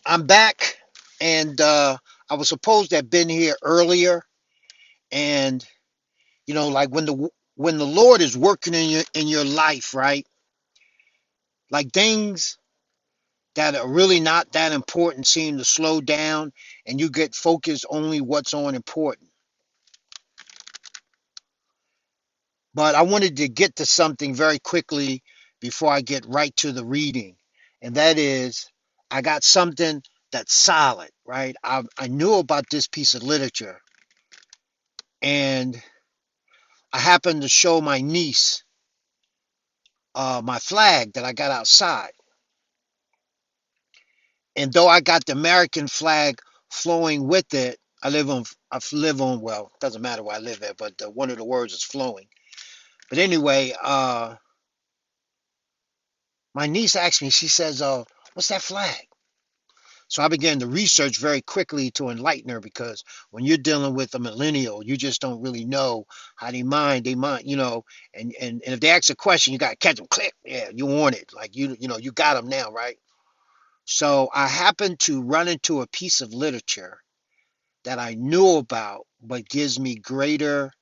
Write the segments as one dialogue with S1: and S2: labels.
S1: I'm back, and I was supposed to have been here earlier. And like when the Lord is working in your life, right? Like things that are really not that important seem to slow down, and you get focused only what's on important. But I wanted to get to something very quickly before I get right to the reading, and that is I got something that's solid, right? I knew about this piece of literature, and I happened to show my niece my flag that I got outside. And though I got the American flag flowing with it, I live on, well, it doesn't matter where I live at, but one of the words is flowing. But anyway, my niece asked me, she says, what's that flag? So I began to research very quickly to enlighten her, because when you're dealing with a millennial, you just don't really know how they mind, and if they ask a question, you got to catch them, click, yeah, you want it. Like, you got them now, right? So I happened to run into a piece of literature that I knew about, but gives me greater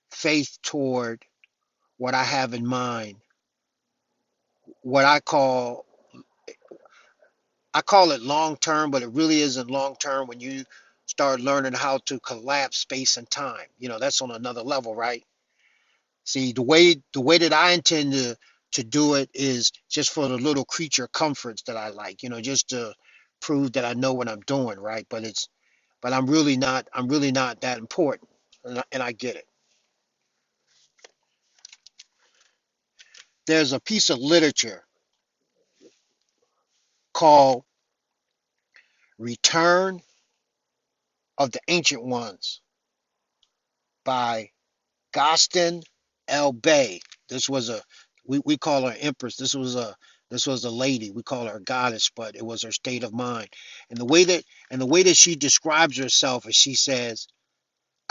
S1: faith toward what I have in mind, what I call it long term, but it really isn't long term when you start learning how to collapse space and time. That's on another level, right? See, the way that I intend to do it is just for the little creature comforts that I like, just to prove that I know what I'm doing, right? But I'm really not that important, and I get it. There's a piece of literature called Return of the Ancient Ones by Goston El-Bey. This was we call her empress. This was a lady. We call her a goddess, but it was her state of mind. And the way that she describes herself is, she says,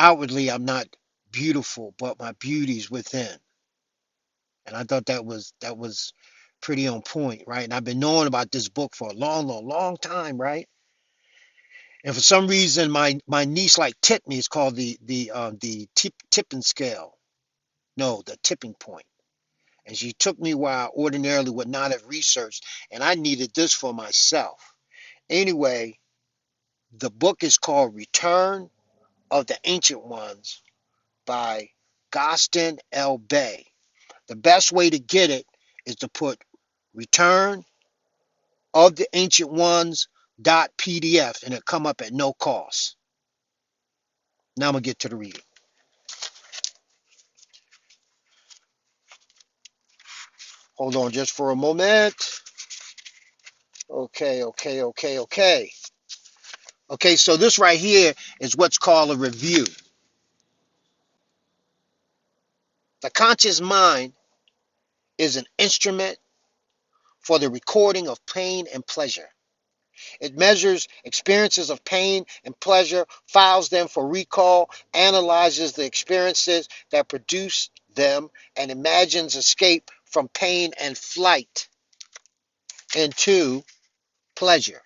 S1: outwardly I'm not beautiful, but my beauty's within. And I thought that was pretty on point, right? And I've been knowing about this book for a long, long, long time, right? And for some reason, my niece like tipped me. It's called the tipping scale. No, the tipping point. And she took me where I ordinarily would not have researched, and I needed this for myself. Anyway, the book is called Return of the Ancient Ones by Goston El-Bey. The best way to get it is to put Return of the Ancient Ones .pdf, and it'll come up at no cost. Now I'm gonna get to the reading. Hold on just for a moment. Okay, okay, okay, okay. Okay, so this right here is what's called a review. The conscious mind is an instrument for the recording of pain and pleasure. It measures experiences of pain and pleasure, files them for recall, analyzes the experiences that produce them, and imagines escape from pain and flight into pleasure.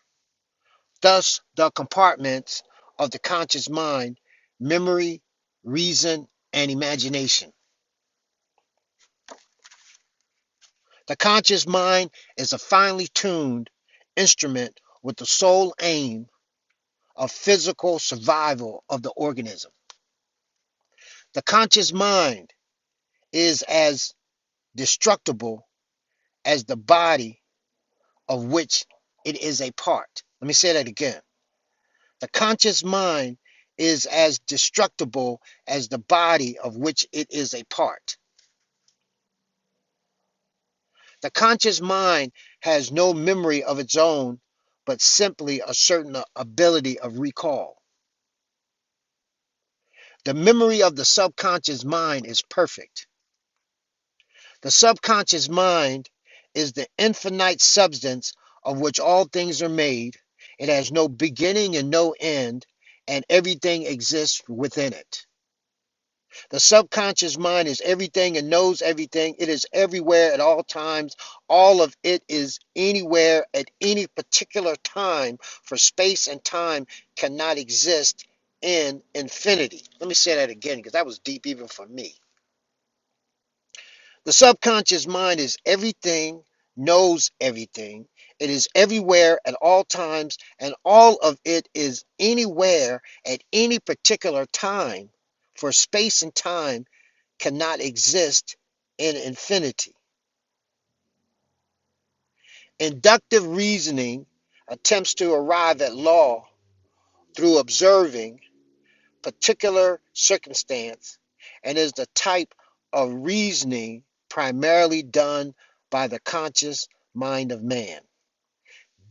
S1: Thus, the compartments of the conscious mind: memory, reason, and imagination. The conscious mind is a finely tuned instrument with the sole aim of physical survival of the organism. The conscious mind is as destructible as the body of which it is a part. Let me say that again. The conscious mind is as destructible as the body of which it is a part. The conscious mind has no memory of its own, but simply a certain ability of recall. The memory of the subconscious mind is perfect. The subconscious mind is the infinite substance of which all things are made. It has no beginning and no end, and everything exists within it. The subconscious mind is everything and knows everything. It is everywhere at all times. All of it is anywhere at any particular time, for space and time cannot exist in infinity. Let me say that again because that was deep even for me. The subconscious mind is everything, knows everything. It is everywhere at all times, and all of it is anywhere at any particular time, for space and time cannot exist in infinity. Inductive reasoning attempts to arrive at law through observing particular circumstance and is the type of reasoning primarily done by the conscious mind of man.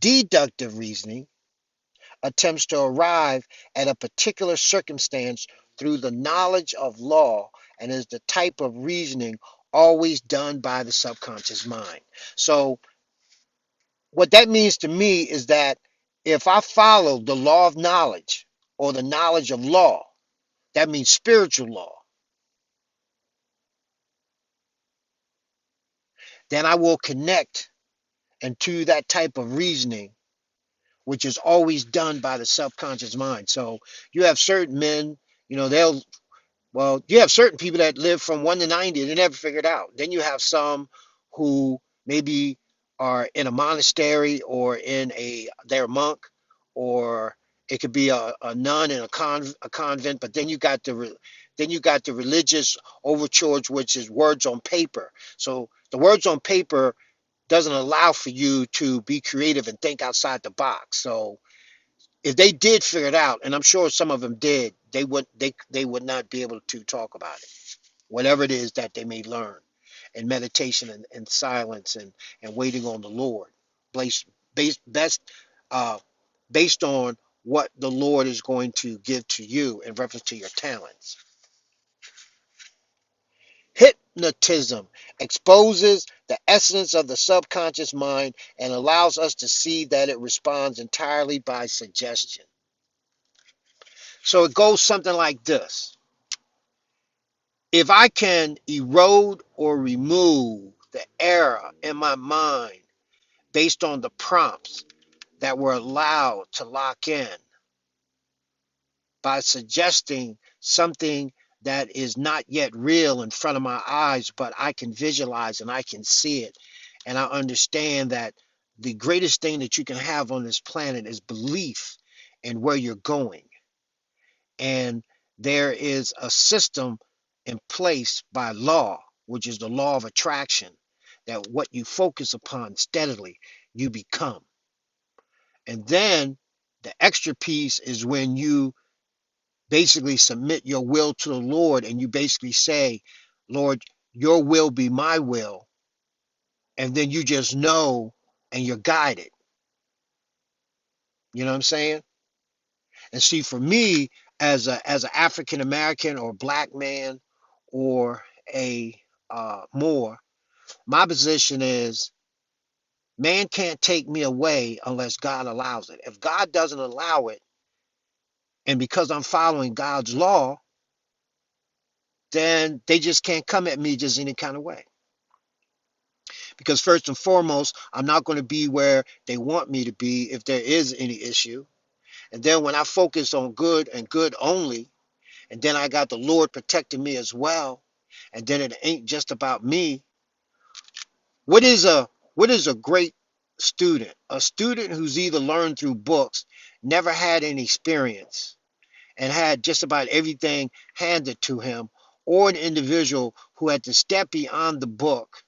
S1: Deductive reasoning attempts to arrive at a particular circumstance through the knowledge of law and is the type of reasoning always done by the subconscious mind. So, what that means to me is that if I follow the law of knowledge or the knowledge of law, that means spiritual law, then I will connect into that type of reasoning, which is always done by the subconscious mind. So you have certain men, they'll well, you have certain people that live from 1 to 90 and they never figure it out. Then you have some who maybe are in a monastery or they're a monk, or it could be a nun in a convent. But then you got the religious overcharge, which is words on paper. So the words on paper doesn't allow for you to be creative and think outside the box. So if they did figure it out, and I'm sure some of them did, they would not be able to talk about it. Whatever it is that they may learn in meditation and silence and waiting on the Lord, based best uh, based on what the Lord is going to give to you in reference to your talents. Hypnotism exposes the essence of the subconscious mind and allows us to see that it responds entirely by suggestion. So it goes something like this. If I can erode or remove the error in my mind based on the prompts that were allowed to lock in by suggesting something that is not yet real in front of my eyes, but I can visualize and I can see it. And I understand that the greatest thing that you can have on this planet is belief in where you're going. And there is a system in place by law, which is the law of attraction, that what you focus upon steadily, you become. And then the extra piece is when you basically submit your will to the Lord and you basically say, Lord, your will be my will. And then you just know and you're guided. You know what I'm saying? And see, for me, as an African American or black man or a Moor, my position is man can't take me away unless God allows it. If God doesn't allow it, and because I'm following God's law, then they just can't come at me just any kind of way. Because first and foremost, I'm not going to be where they want me to be if there is any issue. And then when I focus on good and good only, and then I got the Lord protecting me as well, and then it ain't just about me. What is a great student? A student who's either learned through books, never had any experience, and had just about everything handed to him, or an individual who had to step beyond the book,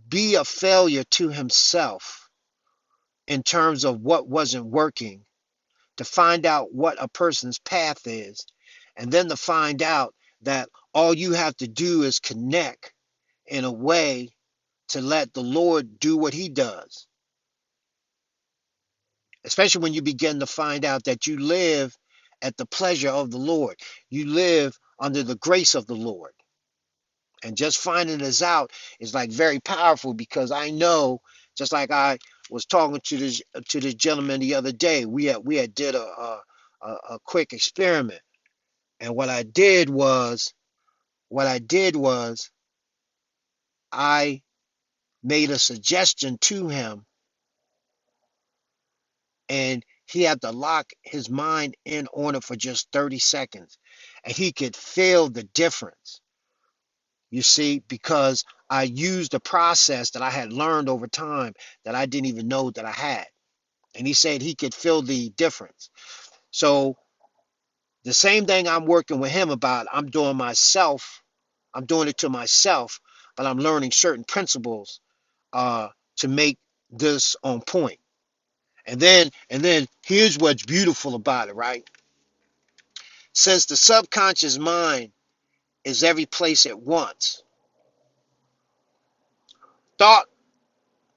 S1: be a failure to himself in terms of what wasn't working, to find out what a person's path is, and then to find out that all you have to do is connect in a way to let the Lord do what he does. Especially when you begin to find out that you live at the pleasure of the Lord. You live under the grace of the Lord. And just finding this out is like very powerful, because I know, just like I was talking to this gentleman the other day, we had did a quick experiment. And what I did was what I did was I made a suggestion to him, and he had to lock his mind in on it for just 30 seconds. And he could feel the difference, you see, because I used a process that I had learned over time that I didn't even know that I had. And he said he could feel the difference. So the same thing I'm working with him about, I'm doing myself. I'm doing it to myself, but I'm learning certain principles to make this on point. And then here's what's beautiful about it, right? Since the subconscious mind is every place at once, thought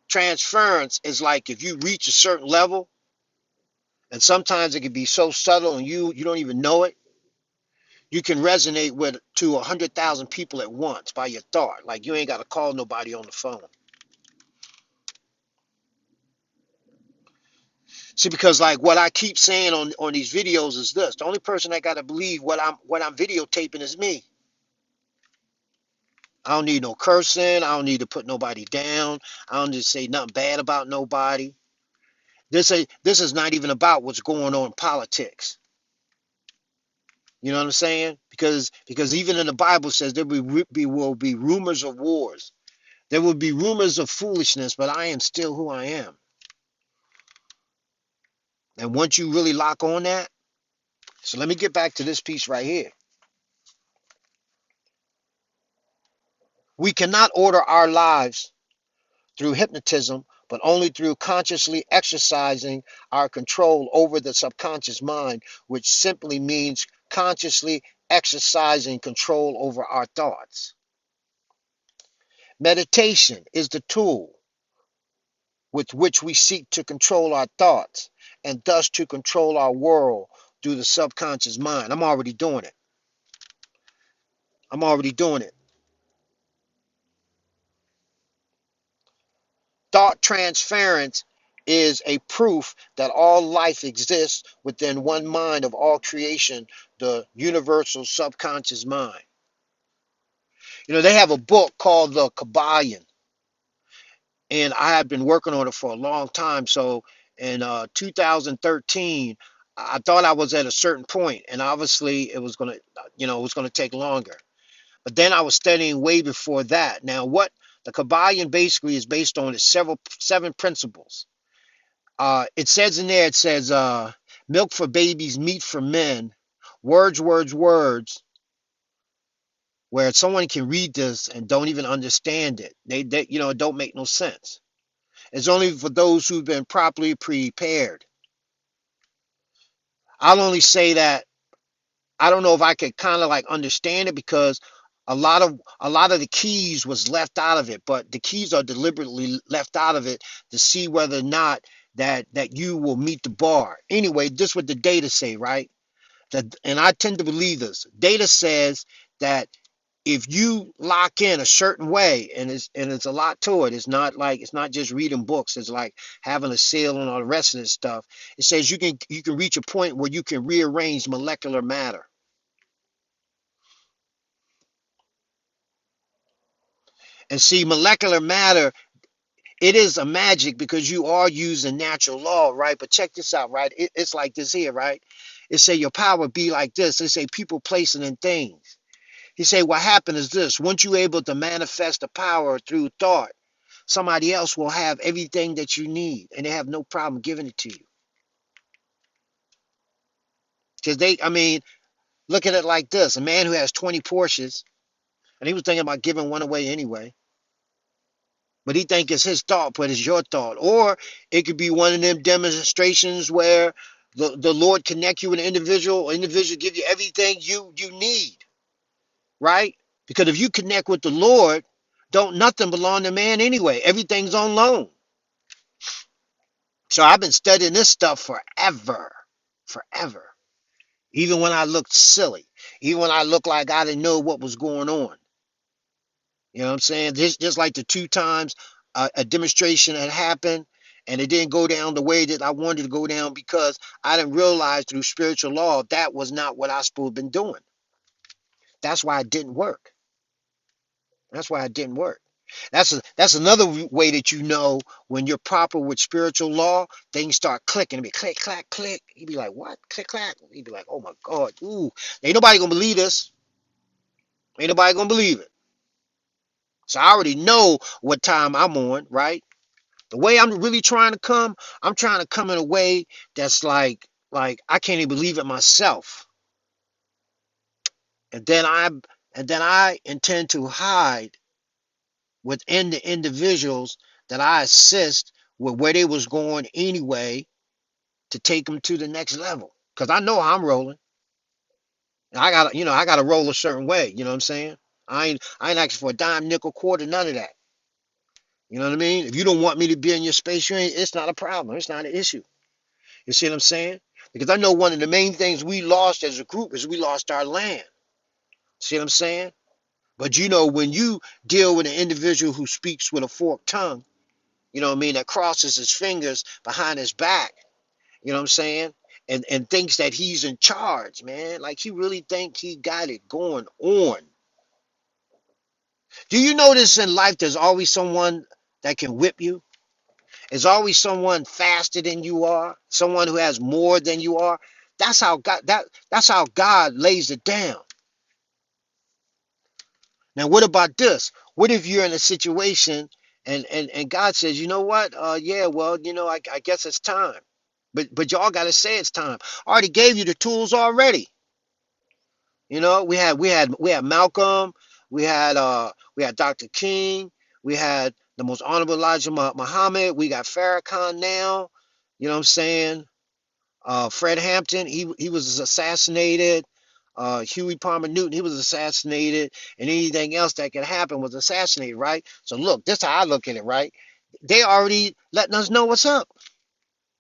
S1: transference is like if you reach a certain level, and sometimes it can be so subtle and you don't even know it. You can resonate with to 100,000 people at once by your thought. Like you ain't got to call nobody on the phone. See, because like what I keep saying on these videos is this: the only person that got to believe what I'm videotaping is me. I don't need no cursing. I don't need to put nobody down. I don't need to say nothing bad about nobody. This is not even about what's going on in politics. You know what I'm saying? Because even in the Bible says there will be rumors of wars. There will be rumors of foolishness, but I am still who I am. And once you really lock on that, so let me get back to this piece right here. We cannot order our lives through hypnotism, but only through consciously exercising our control over the subconscious mind, which simply means consciously exercising control over our thoughts. Meditation is the tool with which we seek to control our thoughts and thus to control our world through the subconscious mind. I'm already doing it. I'm already doing it. Thought transference is a proof that all life exists within one mind of all creation, the universal subconscious mind. You know, they have a book called The Kabbalion, and I had been working on it for a long time. So in 2013, I thought I was at a certain point, and obviously it was gonna, it was gonna take longer. But then I was studying way before that. Now, what the Kabbalion basically is based on is seven principles. It says in there, it says, milk for babies, meat for men, words, words, words, where someone can read this and don't even understand it. It don't make no sense. It's only for those who've been properly prepared. I'll only say that I don't know if I could kind of like understand it because a lot of the keys was left out of it, but the keys are deliberately left out of it to see whether or not that you will meet the bar. Anyway, this is what the data say, right? And I tend to believe this. Data says that if you lock in a certain way, and it's a lot to it. It's not just reading books. It's like having a seal and all the rest of this stuff. It says you can reach a point where you can rearrange molecular matter. And see, molecular matter, it is a magic because you are using natural law, right? But check this out, right? It's like this here, right? It say your power be like this. They say people, placing in things. He say what happened is this: once you're able to manifest the power through thought, somebody else will have everything that you need, and they have no problem giving it to you. Because I mean, look at it like this: a man who has 20 Porsches, and he was thinking about giving one away anyway. But he think it's his thought, but it's your thought. Or it could be one of them demonstrations where the Lord connect you with an individual give you everything you need, right? Because if you connect with the Lord, don't nothing belong to man anyway. Everything's on loan. So I've been studying this stuff forever. Forever. Even when I looked silly. Even when I looked like I didn't know what was going on. You know what I'm saying? Just like the two times a demonstration had happened and it didn't go down the way that I wanted to go down because I didn't realize through spiritual law that was not what I supposed to have been doing. That's why it didn't work. That's why it didn't work. That's another way that you know when you're proper with spiritual law, things start clicking. It be click, clack, click. You'd be like, what? Click, clack. You'd be like, oh my God, ooh, ain't nobody gonna believe this. Ain't nobody gonna believe it. So I already know what time I'm on, right? The way I'm really trying to come, I'm trying to come in a way that's like I can't even believe it myself. And then I intend to hide within the individuals that I assist with where they was going anyway to take them to the next level. Cause I know how I'm rolling. And I gotta roll a certain way. You know what I'm saying? I ain't asking for a dime, nickel, quarter, none of that. You know what I mean? If you don't want me to be in your space, it's not a problem. It's not an issue. You see what I'm saying? Because I know one of the main things we lost as a group is we lost our land. See what I'm saying? But when you deal with an individual who speaks with a forked tongue, you know what I mean, that crosses his fingers behind his back, you know what I'm saying? And thinks that he's in charge, man. Like he really think he got it going on. Do you notice in life there's always someone that can whip you? There's always someone faster than you are, someone who has more than you are. That's how God lays it down. Now what about this? What if you're in a situation and God says, you know what? Yeah, well, I guess it's time. But y'all gotta say it's time. I already gave you the tools already. We had Malcolm, we had Dr. King, we had the most honorable Elijah Muhammad, we got Farrakhan now, you know what I'm saying? Fred Hampton, he was assassinated. Huey Palmer Newton, he was assassinated, and anything else that could happen was assassinated, right? So look, this is how I look at it, right? They already letting us know what's up.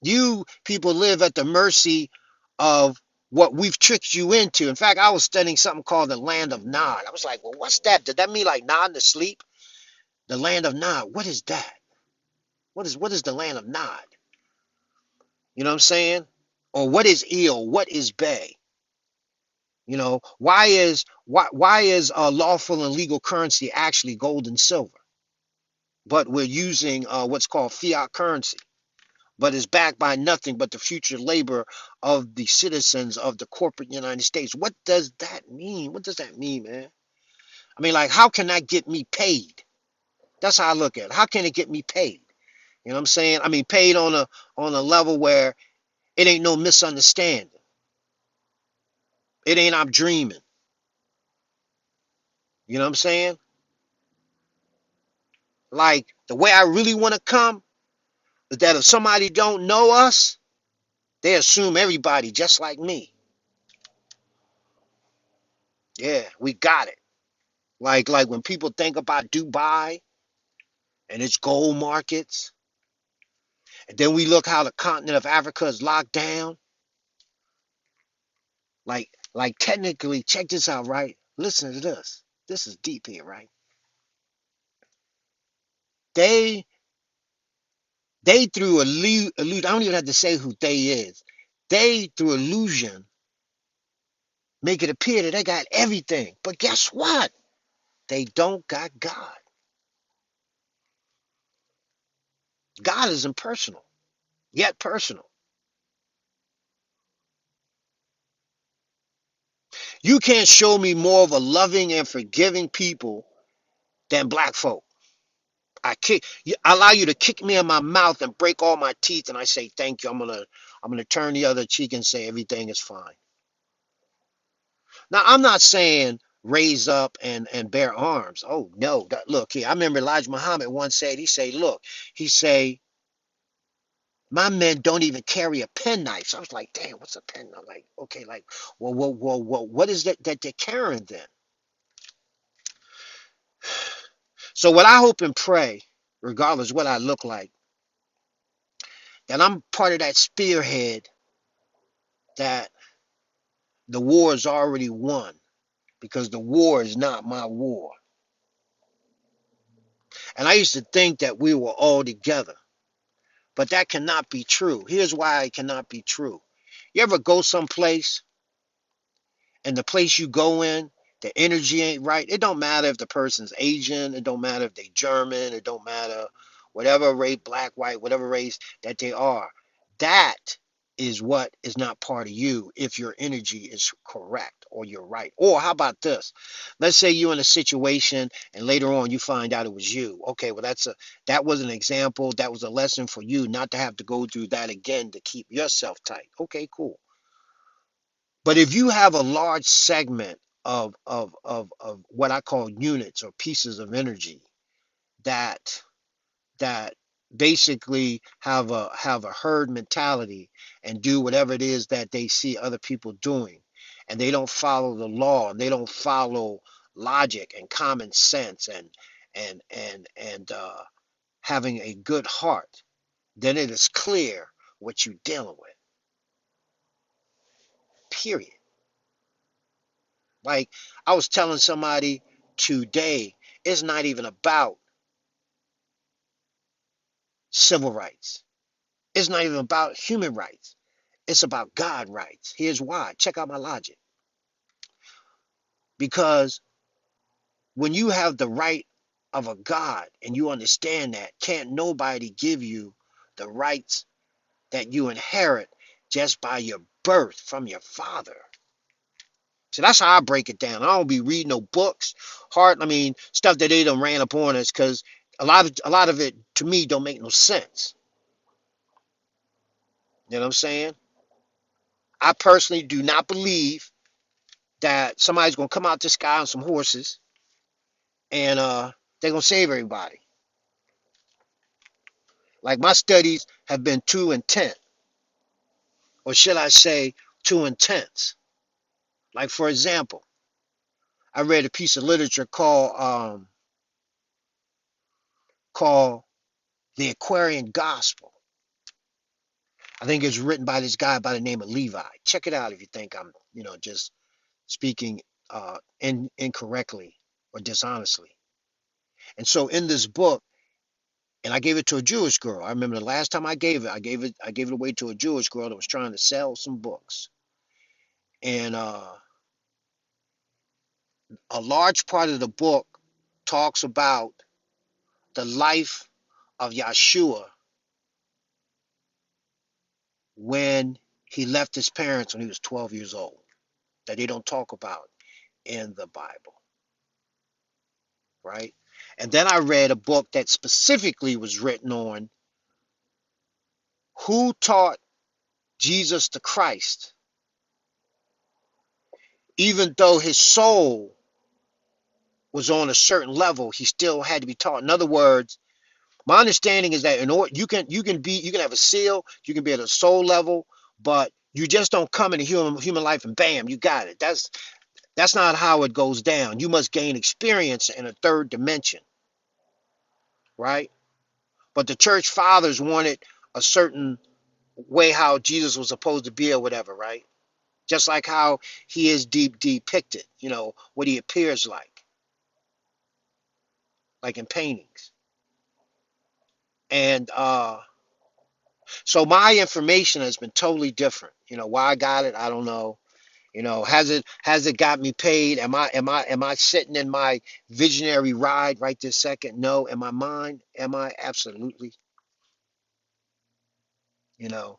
S1: You people live at the mercy of what we've tricked you into. In fact, I was studying something called the land of Nod. I was like, well, what's that? Did that mean like nodding to sleep? The land of Nod. What is that? What is the land of Nod? You know what I'm saying? Or what is El? What is Bay? Why is lawful and legal currency actually gold and silver, but we're using what's called fiat currency, but is backed by nothing but the future labor of the citizens of the corporate United States. What does that mean? What does that mean, man? I mean, like, how can that get me paid? That's how I look at it. How can it get me paid? You know what I'm saying? I mean, paid on a level where it ain't no misunderstanding. It ain't I'm dreaming. You know what I'm saying? Like the way I really want to come is that if somebody don't know us, they assume everybody just like me. Yeah, we got it. Like when people think about Dubai and its gold markets, and then we look how the continent of Africa is locked down. Like technically, check this out, right? Listen to this. This is deep here, right? They they through illusion. I don't even have to say who they is. They through illusion make it appear that they got everything. But guess what? They don't got God. God is impersonal, yet personal. You can't show me more of a loving and forgiving people than black folk. I allow you to kick me in my mouth and break all my teeth, and I say thank you. I'm gonna turn the other cheek and say everything is fine. Now I'm not saying raise up and bear arms. Oh no, look here. I remember Elijah Muhammad once said, look, he say my men don't even carry a penknife. So I was like, damn, what's a penknife? Like, okay, like, well, what is that they're carrying then? So what I hope and pray, regardless what I look like, that I'm part of that spearhead that the war is already won because the war is not my war. And I used to think that we were all together, but that cannot be true. Here's why it cannot be true. You ever go someplace and the place you go in, the energy ain't right. It don't matter if the person's Asian. It don't matter if they German. It don't matter whatever race, black, white, whatever race that they are. That is what is not part of you if your energy is correct or you're right. Or how about this? Let's say you're in a situation and later on you find out it was you. Okay, well that was an example. That was a lesson for you not to have to go through that again to keep yourself tight. Okay, cool. But if you have a large segment of what I call units or pieces of energy that that basically have a herd mentality and do whatever it is that they see other people doing, and they don't follow the law, and they don't follow logic and common sense and having a good heart, then it is clear what you're dealing with. Period. Like I was telling somebody today, it's not even about civil rights. It's not even about human rights. It's about God rights. Here's why. Check out my logic. Because when you have the right of a God and you understand that, can't nobody give you the rights that you inherit just by your birth from your father. So that's how I break it down. I don't be reading no books, stuff that they done ran up on us, because a lot of it to me don't make no sense. You know what I'm saying? I personally do not believe that somebody's gonna come out the sky on some horses and they're gonna save everybody. Like my studies have been too intent, or should I say, too intense. Like for example, I read a piece of literature called The Aquarian Gospel. I think it's written by this guy by the name of Levi. Check it out if you think I'm, just speaking incorrectly or dishonestly. And so in this book, and I gave it to a Jewish girl. I remember the last time I gave it away to a Jewish girl that was trying to sell some books. And a large part of the book talks about the life of Yeshua when he left his parents when he was 12 years old, that they don't talk about in the Bible, right? And then I read a book that specifically was written on who taught Jesus the Christ, even though his soul was on a certain level, he still had to be taught. In other words, my understanding is that in order you can have a seal, you can be at a soul level, but you just don't come into human life and bam, you got it. That's not how it goes down. You must gain experience in a third dimension, right? But the church fathers wanted a certain way how Jesus was supposed to be or whatever, right? Just like how he is depicted, what he appears like in paintings. And so my information has been totally different. Why I got it, I don't know. Has it got me paid? Am I sitting in my visionary ride right this second? No. In my mind, am I? Absolutely. You know.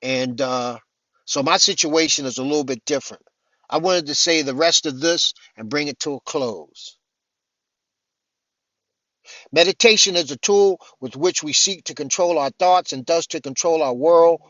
S1: And so my situation is a little bit different. I wanted to say the rest of this and bring it to a close. Meditation is a tool with which we seek to control our thoughts and thus to control our world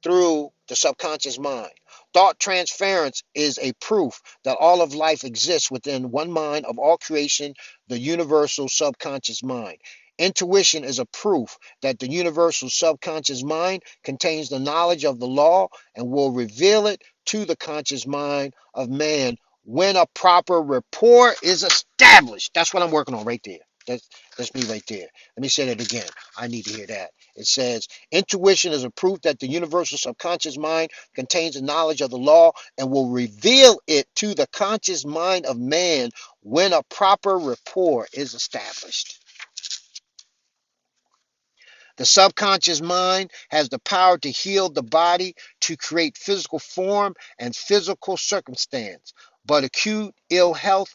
S1: through the subconscious mind. Thought transference is a proof that all of life exists within one mind of all creation, the universal subconscious mind. Intuition is a proof that the universal subconscious mind contains the knowledge of the law and will reveal it to the conscious mind of man when a proper rapport is established. That's what I'm working on right there. That's me right there. Let me say that again. I need to hear that. It says, intuition is a proof that the universal subconscious mind contains the knowledge of the law and will reveal it to the conscious mind of man when a proper rapport is established. The subconscious mind has the power to heal the body, to create physical form and physical circumstance. but acute ill health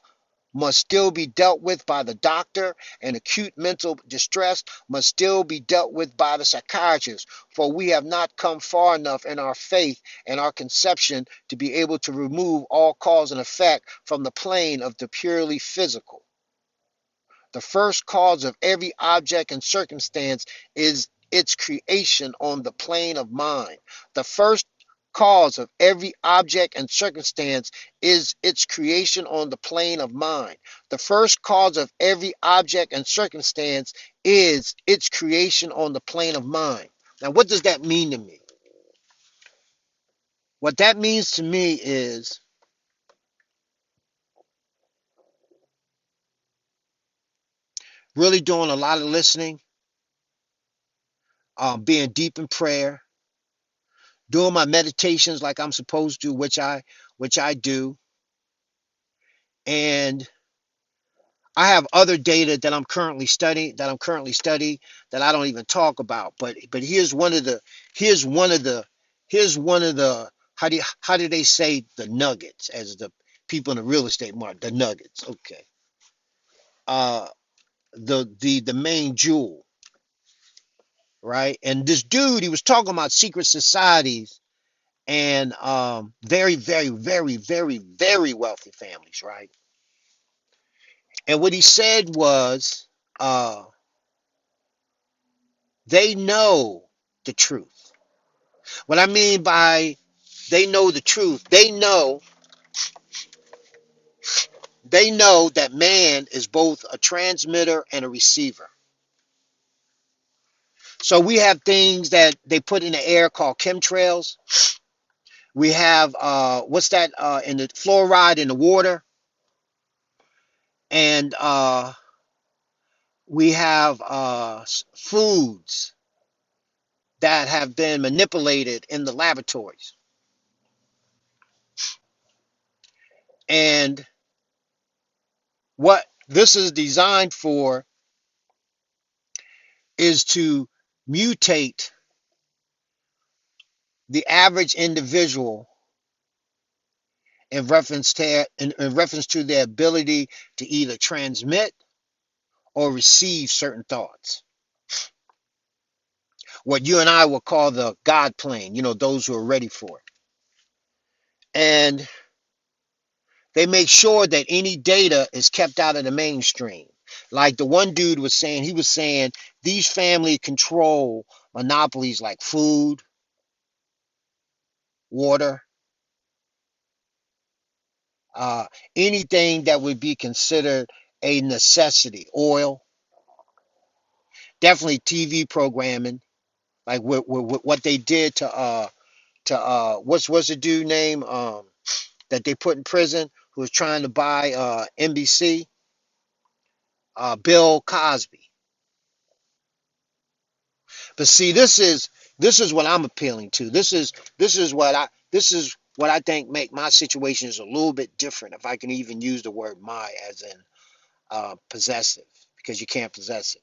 S1: must still be dealt with by the doctor, and acute mental distress must still be dealt with by the psychiatrist, for we have not come far enough in our faith and our conception to be able to remove all cause and effect from the plane of the purely physical. The first cause of every object and circumstance is its creation on the plane of mind. The first cause of every object and circumstance is its creation on the plane of mind. The first cause of every object and circumstance is its creation on the plane of mind. Now, what does that mean to me? What that means to me is really doing a lot of listening, being deep in prayer, doing my meditations like I'm supposed to, which I do, and I have other data that I'm currently studying that I don't even talk about. But here's one of the how do they say the nuggets, as the people in the real estate market, the nuggets. Okay. Uh the main jewel, right? And this dude, he was talking about secret societies and very, very, very, very, very wealthy families, right? And what he said was, they know the truth. What I mean by they know the truth, they know that man is both a transmitter and a receiver. So we have things that they put in the air called chemtrails. We have what's that in the fluoride in the water, and we have foods that have been manipulated in the laboratories. And what this is designed for is to mutate the average individual in reference to their ability to either transmit or receive certain thoughts. What you and I will call the God plane, those who are ready for it. And they make sure that any data is kept out of the mainstream. Like the one dude was saying, he was saying these families control monopolies like food, water, uh, anything that would be considered a necessity, oil, definitely TV programming, like what they did to what's the dude name that they put in prison who was trying to buy NBC, Bill Cosby. But see, this is what I'm appealing to. This is what I think make my situations a little bit different, if I can even use the word "my" as in possessive, because you can't possess it.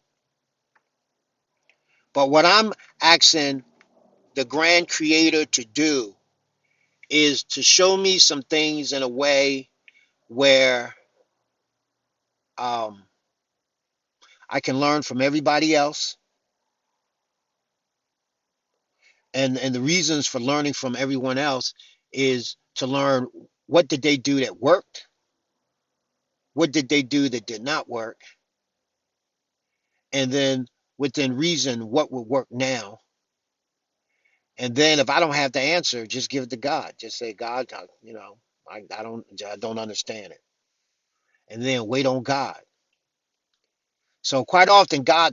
S1: But what I'm asking the grand creator to do is to show me some things in a way where um, I can learn from everybody else, and the reasons for learning from everyone else is to learn what did they do that worked, what did they do that did not work, and then within reason what would work now. And then if I don't have the answer, just give it to God. Just say, God, I don't understand it, and then wait on God. So quite often God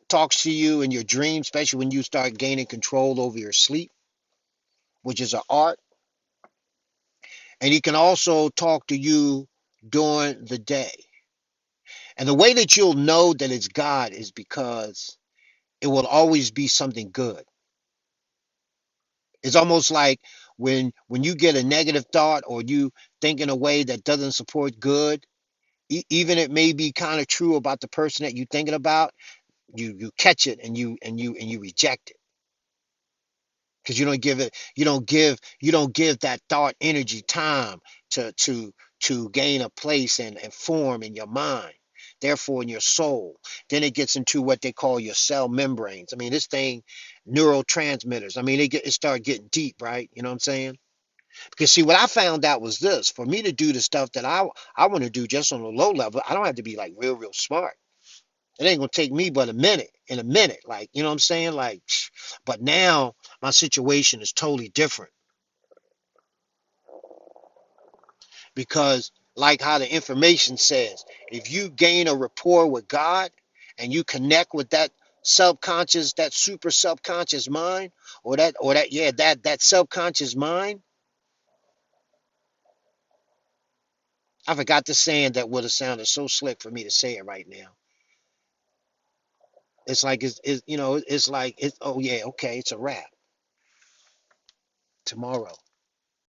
S1: talks to you in your dreams, especially when you start gaining control over your sleep, which is an art. And he can also talk to you during the day. And the way that you'll know that it's God is because it will always be something good. It's almost like when you get a negative thought, or you think in a way that doesn't support good, even it may be kind of true about the person that you're thinking about, you catch it, and you reject it, because you don't give that thought energy time to to to gain a place and form in your mind, therefore in your soul. Then it gets into what they call your cell membranes. I mean, this thing, neurotransmitters. I mean, it start getting deep, right? You know what I'm saying? Because see, what I found out was this: for me to do the stuff that I want to do just on a low level, I don't have to be like real smart. It ain't gonna take me but a minute. In a minute, like you know what I'm saying? Like, but now my situation is totally different because, like how the information says, if you gain a rapport with God and you connect with that subconscious, that super subconscious mind, or that subconscious mind. I forgot the saying that would have sounded so slick for me to say it right now. It's like it's like it's oh yeah, okay, it's a wrap tomorrow.